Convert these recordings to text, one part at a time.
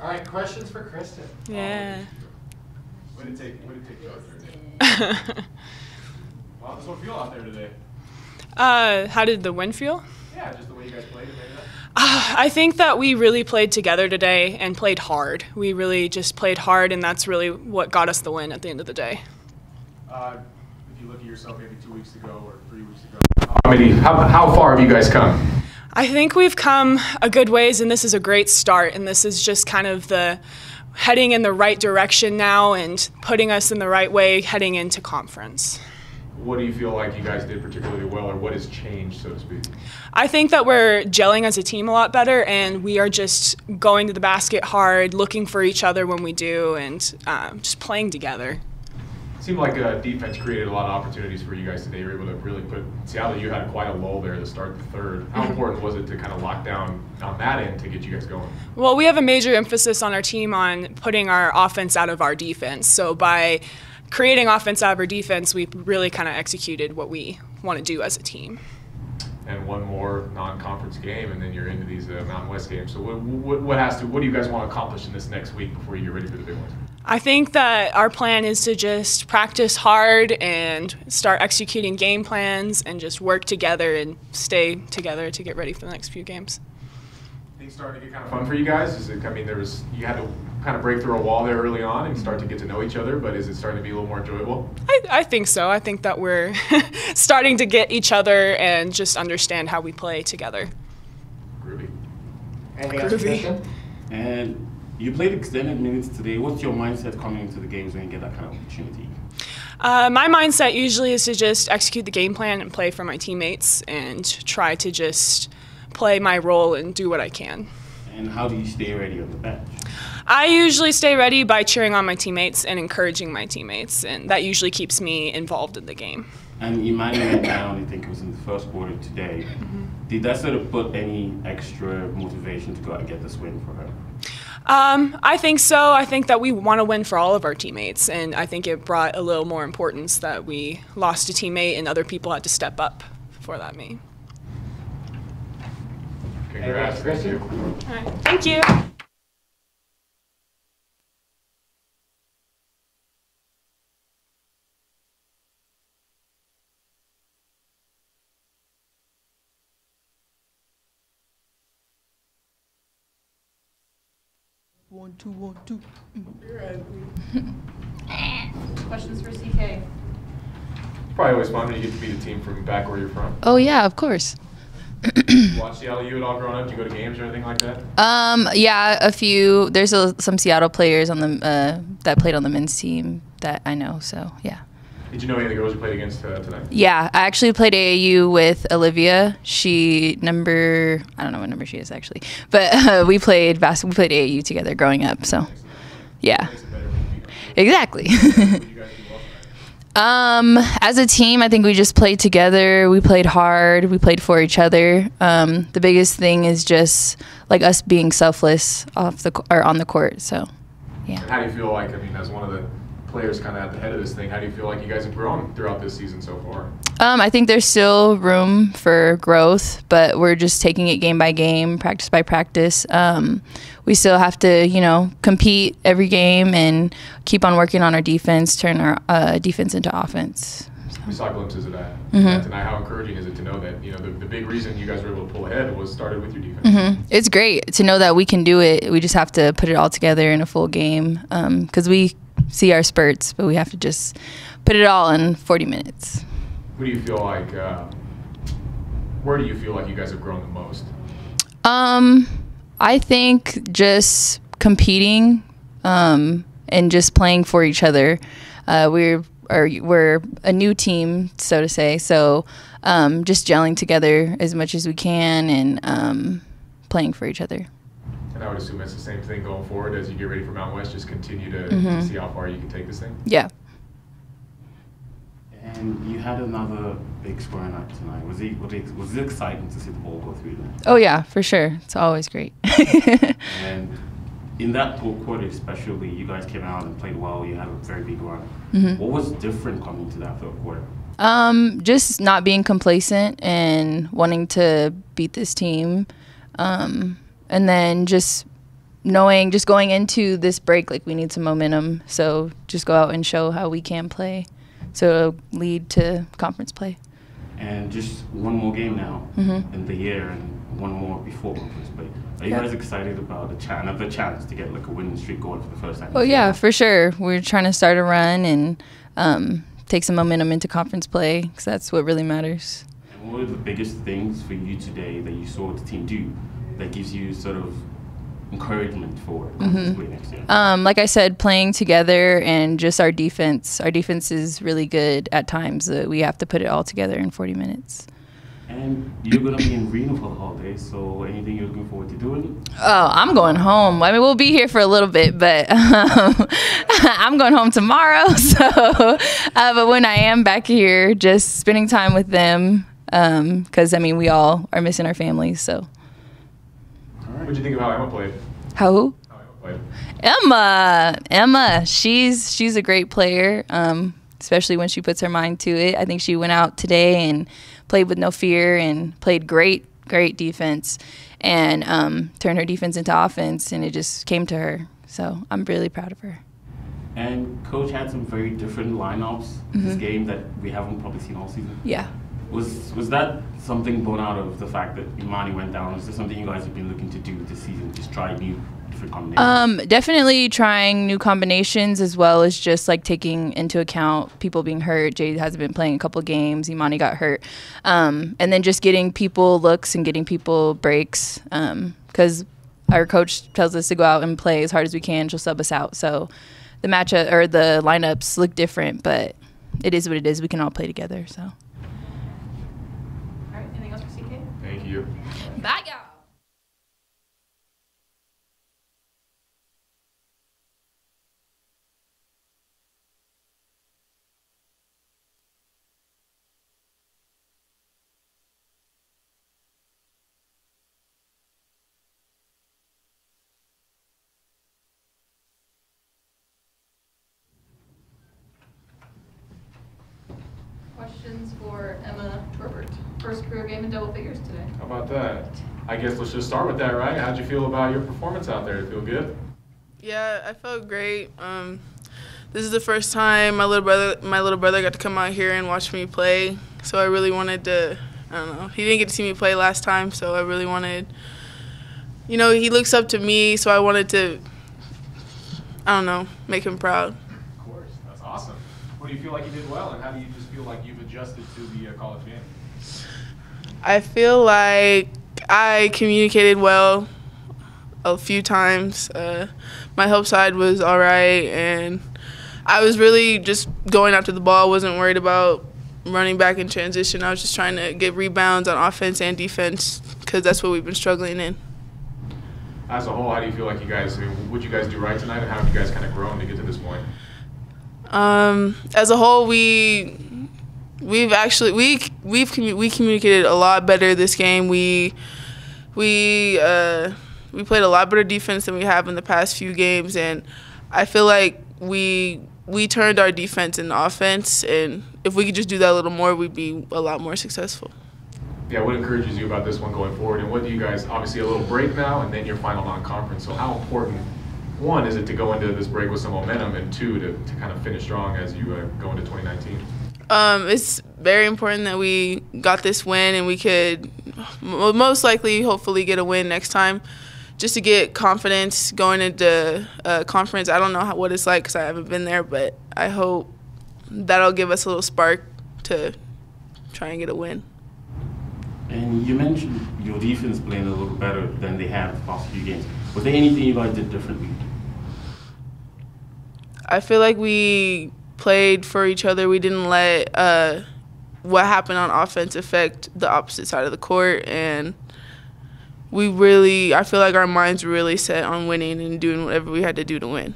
All right, questions for Kristen. Yeah. What did it take today? How does one feel out there today? How did the win feel? Yeah, just the way you guys played it. I think that we really played together today and played hard. We really just played hard, and that's really what got us the win at the end of the day. If you look at yourself maybe 2 weeks ago or 3 weeks ago, how far have you guys come? I think we've come a good ways, and this is a great start, and this is just kind of the heading in the right direction now and putting us in the right way heading into conference. What do you feel like you guys did particularly well, or what has changed, so to speak? I think that we're gelling as a team a lot better, and we are just going to the basket hard, looking for each other when we do, and just playing together. It seemed like defense created a lot of opportunities for you guys today. You were able to really put Seattle. You had quite a lull there to start the third. How important was it to kind of lock down on that end to get you guys going? Well, we have a major emphasis on our team on putting our offense out of our defense. So by creating offense out of our defense, we really kind of executed what we want to do as a team. And one more non-conference game, and then you're into these Mountain West games. So what do you guys want to accomplish in this next week before you get ready for the big ones? I think that our plan is to just practice hard and start executing game plans and just work together and stay together to get ready for the next few games. Things starting to get kind of fun for you guys? You had to kind of break through a wall there early on and start to get to know each other, but is it starting to be a little more enjoyable? I think so. I think that we're starting to get each other and just understand how we play together. Groovy. Anything else, Kristen? And you played extended minutes today. What's your mindset coming into the games when you get that kind of opportunity? My mindset usually is to just execute the game plan and play for my teammates and try to just play my role and do what I can. And how do you stay ready on the bench? I usually stay ready by cheering on my teammates and encouraging my teammates, and that usually keeps me involved in the game. And Emmanuel went down, I think it was in the first quarter today. Did that sort of put any extra motivation to go out and get this win for her? I think so. I think that we want to win for all of our teammates, and I think it brought a little more importance that we lost a teammate and other people had to step up for that mean. Congrats. Thank you. All right. Thank you. One, two. Questions for CK? It's probably always fun when you get to beat a team from back where you're from. Oh yeah, of course. Watch Seattle U at all growing up? Do you go to games or anything like that? Yeah, a few. There's some Seattle players on the that played on the men's team that I know. So yeah. Did you know any of the girls you played against tonight? Yeah, I actually played AAU with Olivia. I don't know what number she is actually, but we played AAU together growing up. So yeah, exactly. As a team, I think we just played together. We played hard. We played for each other. The biggest thing is just like us being selfless on the court. So, yeah. And how do you feel like, as one of the players kind of at the head of this thing, how do you feel like you guys have grown throughout this season so far? I think there's still room for growth, but we're just taking it game by game, practice by practice. We still have to, compete every game and keep on working on our defense, turn our defense into offense. We saw glimpses of that tonight. How encouraging is it to know that, the big reason you guys were able to pull ahead was started with your defense? It's great to know that we can do it. We just have to put it all together in a full game because we see our spurts, but we have to just put it all in 40 minutes. Who do you feel like, where do you feel like you guys have grown the most? I think just competing and just playing for each other. We're a new team, so to say, so just gelling together as much as we can and playing for each other. And I would assume it's the same thing going forward as you get ready for Mountain West, just continue to see how far you can take this thing? Yeah. And you had another big scoring night tonight. Was it exciting to see the ball go through there? Oh yeah, for sure. It's always great. And in that third quarter especially, you guys came out and played well. You had a very big run. What was different coming to that third quarter? Just not being complacent and wanting to beat this team. And then just knowing, just going into this break, like we need some momentum. So just go out and show how we can play. So it'll lead to conference play. And just one more game now in the year and one more before conference play. Are you guys excited about another chance to get like a winning streak going for the first time? Well, yeah, for sure. We're trying to start a run and take some momentum into conference play because that's what really matters. And what are the biggest things for you today that you saw the team do that gives you sort of encouragement for conference play next year? Like I said, playing together and just our defense. Our defense is really good at times. We have to put it all together in 40 minutes. And you're going to be in Reno for the holidays, so anything you're looking forward to doing? Oh, I'm going home. I mean, we'll be here for a little bit, but I'm going home tomorrow. So, but when I am back here, just spending time with them, because, I mean, we all are missing our families, so. What did you think of how Emma played? How who? How Emma played. Emma, she's a great player, especially when she puts her mind to it. I think she went out today and played with no fear and played great defense and turned her defense into offense, and it just came to her. So I'm really proud of her. And Coach had some very different lineups this game that we haven't probably seen all season. Yeah. Was that something born out of the fact that Imani went down? Is there something you guys have been looking to do this season, just try new different combinations? Definitely trying new combinations as well as just like taking into account people being hurt. Jade hasn't been playing a couple games. Imani got hurt. And then just getting people looks and getting people breaks because our coach tells us to go out and play as hard as we can. She'll sub us out. So the matchup or the lineups look different, but it is what it is. We can all play together. So. All right, anything else for CK? Thank you. Bye, y'all. Questions for Emma Torbert. First career game in double figures today. How about that? I guess let's just start with that, right? How'd you feel about your performance out there? Did it feel good? Yeah, I felt great. This is the first time my little brother got to come out here and watch me play. So I really wanted to, I don't know, he didn't get to see me play last time, so I really wanted, you know, he looks up to me, so I wanted to, I don't know, make him proud. Of course, that's awesome. What do you feel like you did well, and how do you just feel like you've adjusted to the college game? I feel like I communicated well a few times. My help side was all right, and I was really just going after the ball. Wasn't worried about running back in transition. I was just trying to get rebounds on offense and defense because that's what we've been struggling in. As a whole, how do you feel like you guys, what'd you guys do right tonight, and how have you guys kind of grown to get to this point? As a whole, we communicated a lot better this game. We played a lot better defense than we have in the past few games, and I feel like we turned our defense into offense, and if we could just do that a little more, we'd be a lot more successful. Yeah, what encourages you about this one going forward, and what do you guys, obviously a little break now, and then your final non-conference, so how important, one, is it to go into this break with some momentum, and two, to kind of finish strong as you go into 2019? It's very important that we got this win, and we could most likely, hopefully, get a win next time, just to get confidence going into conference. I don't know what it's like because I haven't been there, but I hope that'll give us a little spark to try and get a win. And you mentioned your defense playing a little better than they have the past few games. Was there anything you guys did differently? I feel like we played for each other. We didn't let what happened on offense affect the opposite side of the court, and I feel like our minds were really set on winning and doing whatever we had to do to win.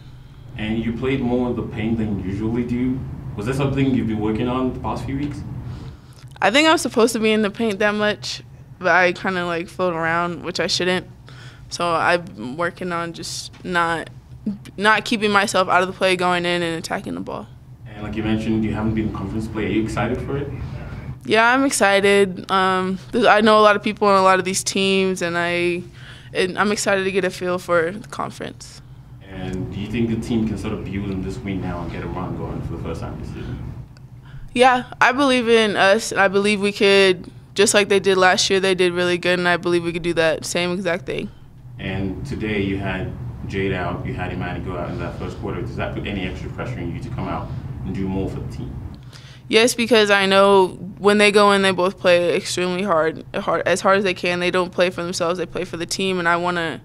And you played more in the paint than you usually do. Was that something you've been working on the past few weeks? I think I'm supposed to be in the paint that much, but I kind of like float around, which I shouldn't. So I'm working on just not keeping myself out of the play, going in and attacking the ball. And like you mentioned, you haven't been in conference play. Are you excited for it? Yeah, I'm excited. I know a lot of people on a lot of these teams, and and I'm excited to get a feel for the conference. And do you think the team can sort of build in this week now and get a run going for the first time this season? Yeah, I believe in us, and I believe we could, just like they did last year, they did really good, and I believe we could do that same exact thing. And today you had Jade out, you had Imani go out in that first quarter. Does that put any extra pressure on you to come out and do more for the team? Yes, because I know when they go in, they both play extremely hard as they can. They don't play for themselves; they play for the team, and I want to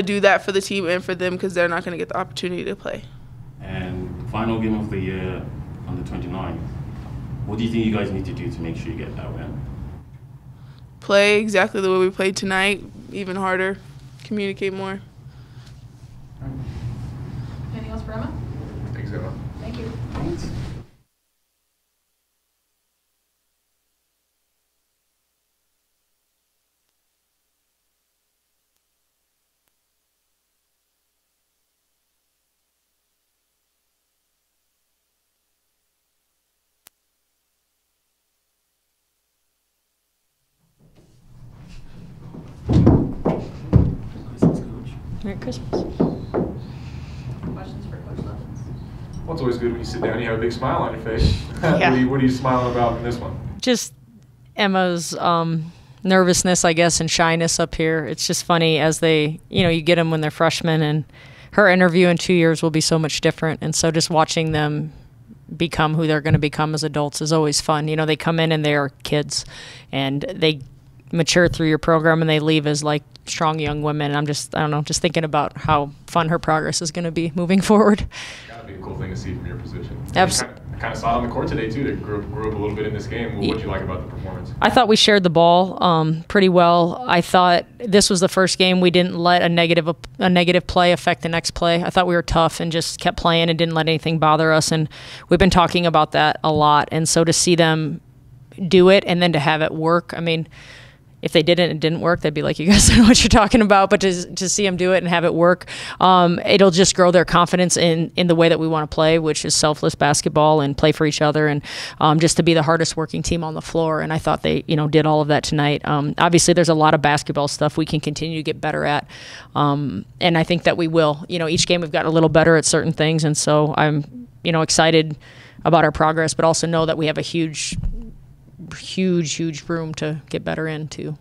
do that for the team and for them because they're not going to get the opportunity to play. And final game of the year on the 29th. What do you think you guys need to do to make sure you get that win? Play exactly the way we played tonight, even harder, communicate more. Anything else for Emma? Thanks, Emma. Thank you. Thanks. Merry Christmas. Questions for Coach Levens? Well, it's always good when you sit down and you have a big smile on your face. Yeah. What are you smiling about in this one? Just Emma's nervousness, I guess, and shyness up here. It's just funny as they, you get them when they're freshmen, and her interview in 2 years will be so much different. And so just watching them become who they're going to become as adults is always fun. They come in and they are kids, and they mature through your program, and they leave as like strong young women. And I don't know, just thinking about how fun her progress is going to be moving forward. Gotta be a cool thing to see from your position. Absolutely. I kind of saw it on the court today too. They grew up a little bit in this game. What did you like about the performance? I thought we shared the ball pretty well. I thought this was the first game we didn't let a negative play affect the next play. I thought we were tough and just kept playing and didn't let anything bother us. And we've been talking about that a lot. And so to see them do it and then to have it work, I mean, if they didn't, it didn't work, they'd be like, you guys don't know what you're talking about. But to see them do it and have it work, it'll just grow their confidence in the way that we want to play, which is selfless basketball and play for each other, and just to be the hardest working team on the floor. And I thought they, did all of that tonight. Obviously, there's a lot of basketball stuff we can continue to get better at, and I think that we will. Each game we've gotten a little better at certain things, and so I'm, excited about our progress, but also know that we have a huge room to get better in too.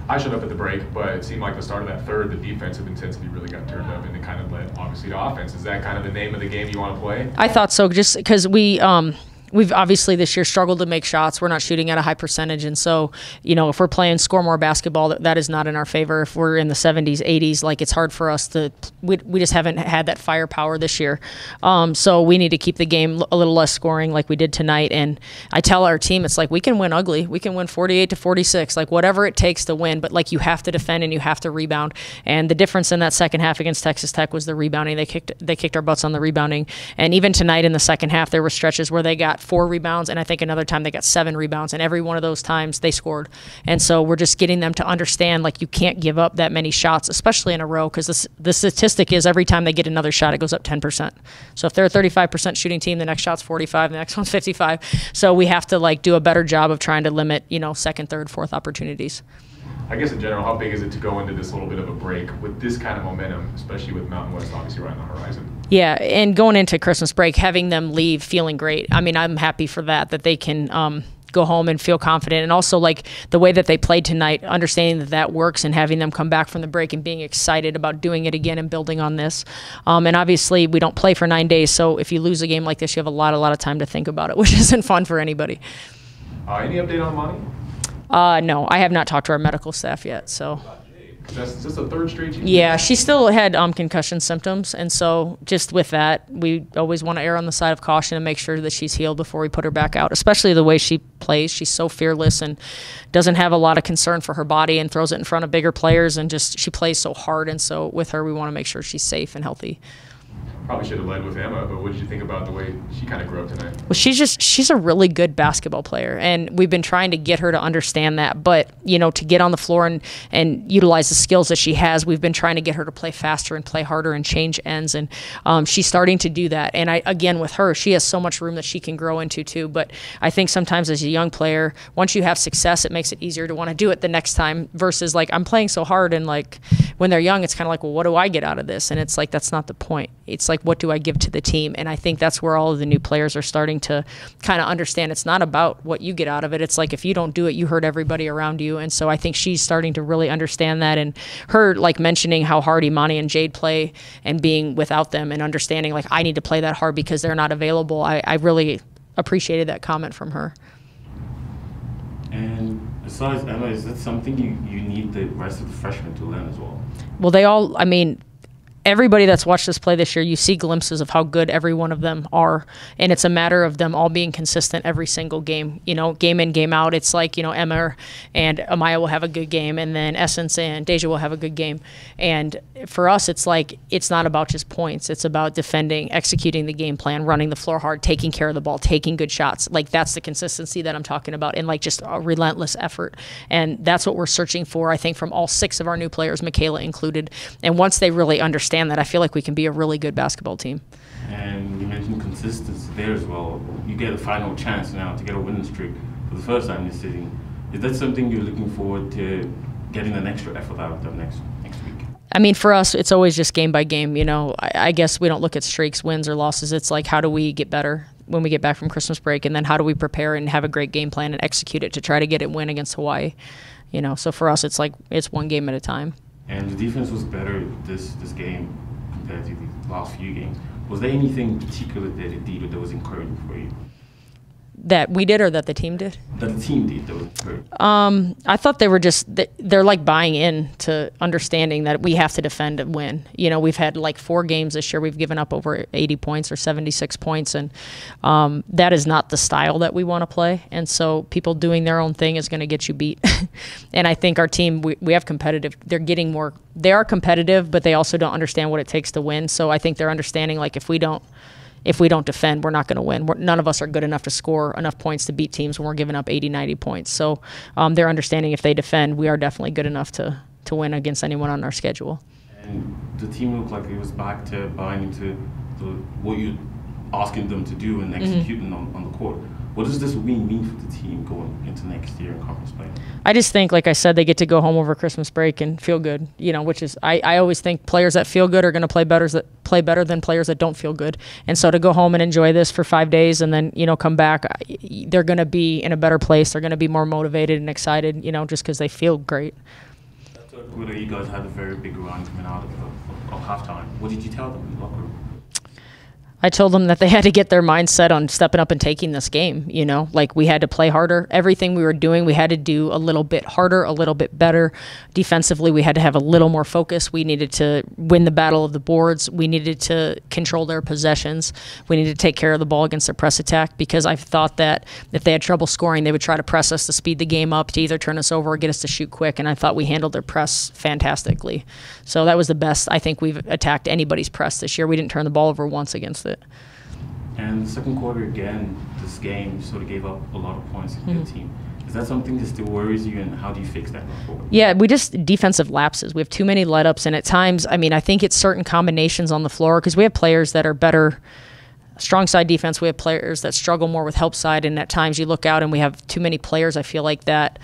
I showed up at the break, but it seemed like the start of that third, the defensive intensity really got turned up, and it kind of led, obviously, to offense. Is that kind of the name of the game you want to play? I thought so, just because we've obviously this year struggled to make shots. We're not shooting at a high percentage. And so, if we're playing score more basketball, that is not in our favor. If we're in the 70s, 80s, like it's hard for us to, we just haven't had that firepower this year. So we need to keep the game a little less scoring like we did tonight. And I tell our team, it's like, we can win ugly. We can win 48-46, like whatever it takes to win. But like you have to defend and you have to rebound. And the difference in that second half against Texas Tech was the rebounding. They kicked our butts on the rebounding. And even tonight in the second half, there were stretches where they got 4 rebounds, and I think another time they got 7 rebounds, and every one of those times they scored. And so we're just getting them to understand, like, you can't give up that many shots, especially in a row, because the statistic is every time they get another shot, it goes up 10%. So if they're a 35% shooting team, the next shot's 45, the next one's 55. So we have to, like, do a better job of trying to limit, second, third, fourth opportunities. I guess in general, how big is it to go into this little bit of a break with this kind of momentum, especially with Mountain West obviously right on the horizon? Yeah, and going into Christmas break, having them leave feeling great. I mean, I'm happy for that they can go home and feel confident. And also, like, the way that they played tonight, understanding that works, and having them come back from the break and being excited about doing it again and building on this. And obviously, we don't play for 9 days, so if you lose a game like this, you have a lot of time to think about it, which isn't fun for anybody. Any update on Monty? No, I have not talked to our medical staff yet, so. That's just a third straight season? Yeah, she still had concussion symptoms, and so just with that, we always want to err on the side of caution and make sure that she's healed before we put her back out, especially the way she plays. She's so fearless and doesn't have a lot of concern for her body and throws it in front of bigger players, and just she plays so hard, and so with her, we want to make sure she's safe and healthy. All probably should have led with Emma, but what did you think about the way she kind of grew up tonight? Well, she's a really good basketball player, and we've been trying to get her to understand that. But, to get on the floor and utilize the skills that she has, we've been trying to get her to play faster and play harder and change ends, and she's starting to do that. And again, with her, she has so much room that she can grow into too. But I think sometimes as a young player, once you have success, it makes it easier to want to do it the next time versus like I'm playing so hard, and like when they're young, it's kind of like, well, what do I get out of this? And it's like, that's not the point. It's like, what do I give to the team? And I think that's where all of the new players are starting to kind of understand it's not about what you get out of it. It's like, if you don't do it, you hurt everybody around you. And so I think she's starting to really understand that. And her like mentioning how hard Imani and Jade play and being without them and understanding like, I need to play that hard because they're not available. I really appreciated that comment from her. And besides Emma, is that something you need the rest of the freshmen to learn as well? Well, they all, everybody that's watched us play this year, you see glimpses of how good every one of them are. And it's a matter of them all being consistent every single game, game in, game out. It's like, Emma and Amaya will have a good game, and then Essence and Deja will have a good game. And for us, it's like, it's not about just points. It's about defending, executing the game plan, running the floor hard, taking care of the ball, taking good shots. Like, that's the consistency that I'm talking about, and like just a relentless effort. And that's what we're searching for, I think, from all 6 of our new players, Michaela included. And once they really understand that, I feel like we can be a really good basketball team. And you mentioned consistency there as well. You get a final chance now to get a winning streak for the first time this season. Is that something you're looking forward to getting an extra effort out of them next week? For us, it's always just game by game. I guess we don't look at streaks, wins or losses. It's like, how do we get better when we get back from Christmas break? And then how do we prepare and have a great game plan and execute it to try to get it win against Hawaii? So for us, it's like, it's one game at a time. And the defense was better this game compared to the last few games. Was there anything particular that it did that was encouraging for you? That we did or that the team did? That the team did that was encouraging. I thought they were they're like buying in to understanding that we have to defend and win. We've had like 4 games this year. We've given up over 80 points or 76 points. And that is not the style that we want to play. And so people doing their own thing is going to get you beat. And I think our team, we have competitive. They are competitive, but they also don't understand what it takes to win. So I think they're understanding like if we don't defend, we're not going to win. None of us are good enough to score enough points to beat teams when we're giving up 80, 90 points. So they're understanding if they defend, we are definitely good enough to win against anyone on our schedule. And the team looked like it was back to buying into what you're asking them to do and executing on the court. What does this win mean for the team going into next year in conference play? I just think, like I said, they get to go home over Christmas break and feel good, which is, I always think players that feel good are going to play better than players that don't feel good. And so to go home and enjoy this for 5 days and then, come back, they're going to be in a better place. They're going to be more motivated and excited, just because they feel great. You guys had a very big run coming out of halftime. What did you tell them in the locker room? I told them that they had to get their mindset on stepping up and taking this game, like we had to play harder. Everything we were doing, we had to do a little bit harder, a little bit better. Defensively, we had to have a little more focus. We needed to win the battle of the boards. We needed to control their possessions. We needed to take care of the ball against their press attack, because I thought that if they had trouble scoring, they would try to press us to speed the game up, to either turn us over or get us to shoot quick. And I thought we handled their press fantastically. So that was the best I think we've attacked anybody's press this year. We didn't turn the ball over once against it. And the second quarter, again, this game sort of gave up a lot of points to your team. Is that something that still worries you, and how do you fix that going forward? Yeah, we just defensive lapses. We have too many let-ups, and at times, I think it's certain combinations on the floor, because we have players that are better strong side defense. We have players that struggle more with help side, and at times you look out and we have too many players, I feel like, that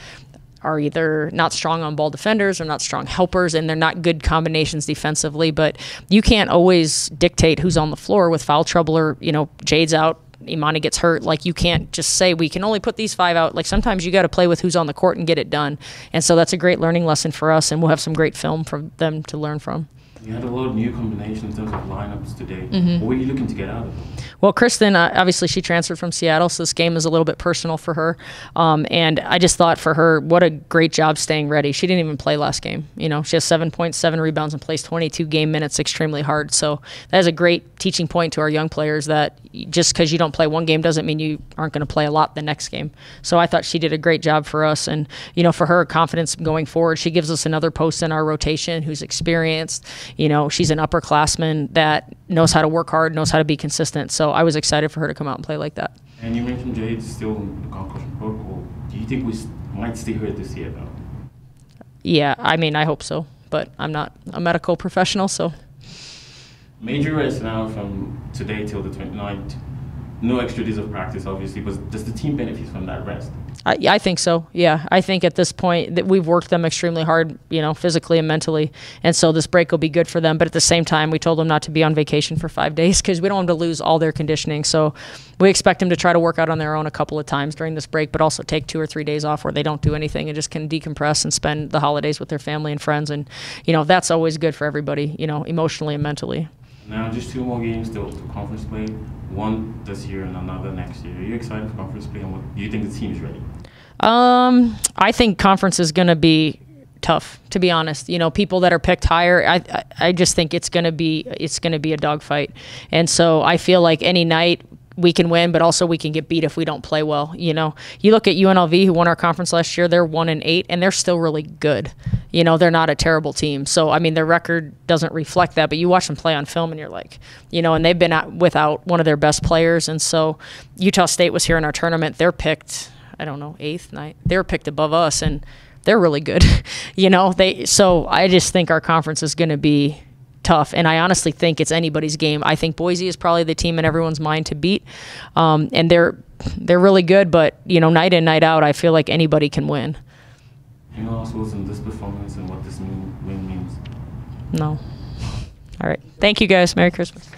are either not strong on ball defenders or not strong helpers, and they're not good combinations defensively. But you can't always dictate who's on the floor with foul trouble, or Jade's out, Imani gets hurt. Like, you can't just say we can only put these 5 out. Like, sometimes you got to play with who's on the court and get it done. And so that's a great learning lesson for us, and we'll have some great film for them to learn from. You had a lot of new combinations in terms of lineups today. What were you looking to get out of them? Well, Kristen, obviously she transferred from Seattle, so this game is a little bit personal for her. And I just thought for her, what a great job staying ready. She didn't even play last game. She has 7 points, 7 rebounds, and plays 22 game minutes extremely hard. So that is a great teaching point to our young players, that just because you don't play one game doesn't mean you aren't going to play a lot the next game. So I thought she did a great job for us. And, for her confidence going forward, she gives us another post in our rotation who's experienced. She's an upperclassman that knows how to work hard, knows how to be consistent. So I was excited for her to come out and play like that. And you mentioned Jade's still in the concussion protocol. Do you think we might see her this year, though? Yeah, I mean, I hope so, but I'm not a medical professional, so. Major rest now from today till the 29th. No extra days of practice, obviously, but does the team benefit from that rest? I think so. Yeah, I think at this point that we've worked them extremely hard, physically and mentally, and so this break will be good for them. But at the same time, we told them not to be on vacation for 5 days because we don't want them to lose all their conditioning. So we expect them to try to work out on their own a couple of times during this break, but also take 2 or 3 days off where they don't do anything and just can decompress and spend the holidays with their family and friends. And that's always good for everybody, emotionally and mentally. Now just 2 more games till conference play. One this year and another next year. Are you excited for conference play, and what do you think the team is ready? I think conference is going to be tough, to be honest. People that are picked higher, I just think it's going to be a dogfight. And so I feel like any night we can win, but also we can get beat if we don't play well. You look at UNLV, who won our conference last year, they're 1-8, and they're still really good. They're not a terrible team. So, I mean, their record doesn't reflect that, but you watch them play on film and you're like, and they've been without one of their best players. And so Utah State was here in our tournament. They're picked, 8th, 9th. They were picked above us, and they're really good. So I just think our conference is going to be tough, and I honestly think it's anybody's game. I think Boise is probably the team in everyone's mind to beat, and they're really good. But night in, night out, I feel like anybody can win. Any last words on this performance and what this win means? No. All right. Thank you, guys. Merry Christmas.